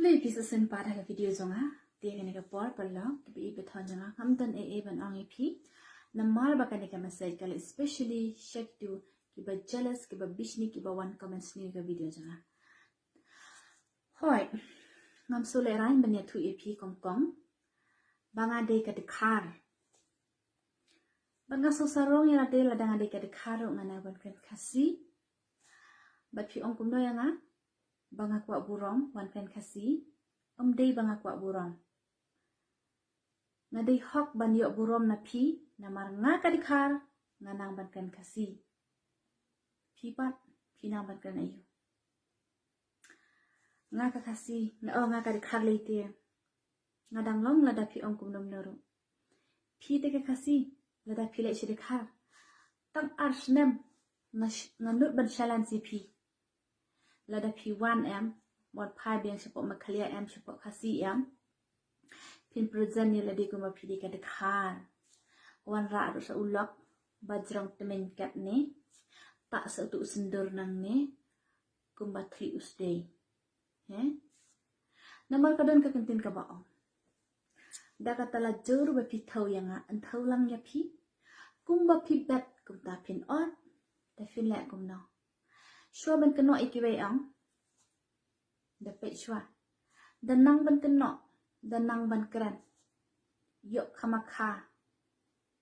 Play piece of sin part of video zonga. Dia kena ke por perlo. Kipi ibu thon zonga. Hamton ban ang ipi. Namar bakane ka message kali especially shake to kiba jealous kiba bishni kiba one comments ni ke video zonga. Hoi. Ngam sule rain banya tu ipi kong. Banga de ka dekar. Banga sosarong ya de la danga de ka dekar ngana ban kan kasi. Bat pi ong kumno yang banga kwa burong wan pen kasi day banga kwa burong na day hok ban yok burom na pi na mar nga kadikhar nga nang ban kan kasi pi pat pi nang ban kan ayu nga ka kasi na nga kadikhar leite nga dang long lada pi ong kumnom noru pi te ka kasi lada pi le shedikhar tam arsnem nga nut ban shalan si pi lada pi 1M mod pai biang sepok makhalia M sepok kasi M pin present ni ladi kuma pidi ka dekhar wan ra ru sa ulok bajrong temen kat ni tak sa tu sendur nang ni kumba 3 usday namar kadon ka kentin ka baong da kata la jor ba pi thau yang an thau lang ya pi kumba pi bet kumta pin on da fin la kum no Shua ban keno ikiway ang dapat shua danang ban keno danang ban kran yok kamakha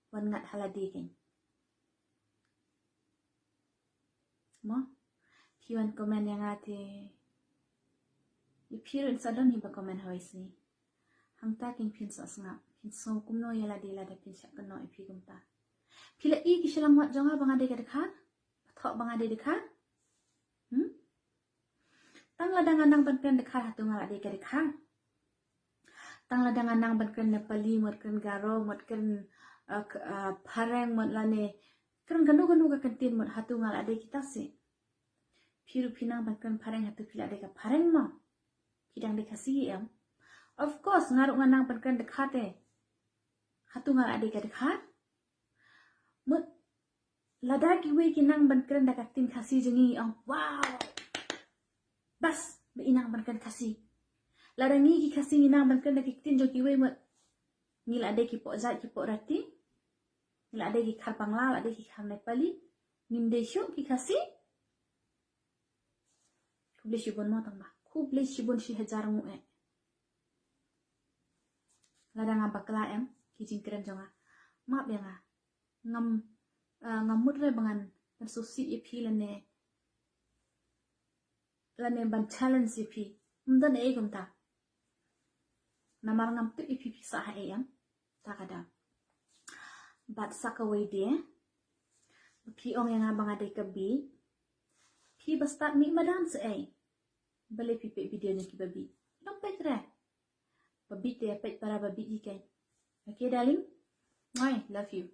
wan ngat haladi king mo piwan komen yang ate ipirin sadon hiba komen hawaisi hangta king pin sa snga pin so kumno yala de la da pin syak keno ipi kumta pila I kishalang wat jonga banga de ka dekhar thok banga de dekhar Tang ladang anang bankan dekhar hatu ngal ade ka dekhar tang ladang anang bankan Nepali motkan Garo motkan Phareng mot lane kan ganu ka kantin mot hatu ngal ade kita se phiru phinang bankan Phareng hatu phila ade ka Phareng ma kidang de kasi am of course ngaruk nganang bankan dekhar te hatu ngal ade ka dekhar mot lada kiwe kinang bankan da katin kasi jengi wow Bas, inang bankan kasi. Larangi ki kasi inang bankan dak kitin jo kiwe mat. Ngil ade ki pok zat ki pok rati. Ngil ade ki khar Bangla, ade ki khar Nepali. Ngim desho ki kasi. Kuble shibon mo tang ba. Kuble shibon shi hajar mu e. Larang bakla em ki jingkren jonga. Ma benga. Ngam mudre bangan persusi ipilane. Lane ban challenge ipi mdan e gumta namar ngam tu ipi sa ha em takada bat sakaway de pi ong yang banga de kabi pi basta mi madan se e bale pi video ni ki babi dom petre babi te pet para babi ikai okay darling I love you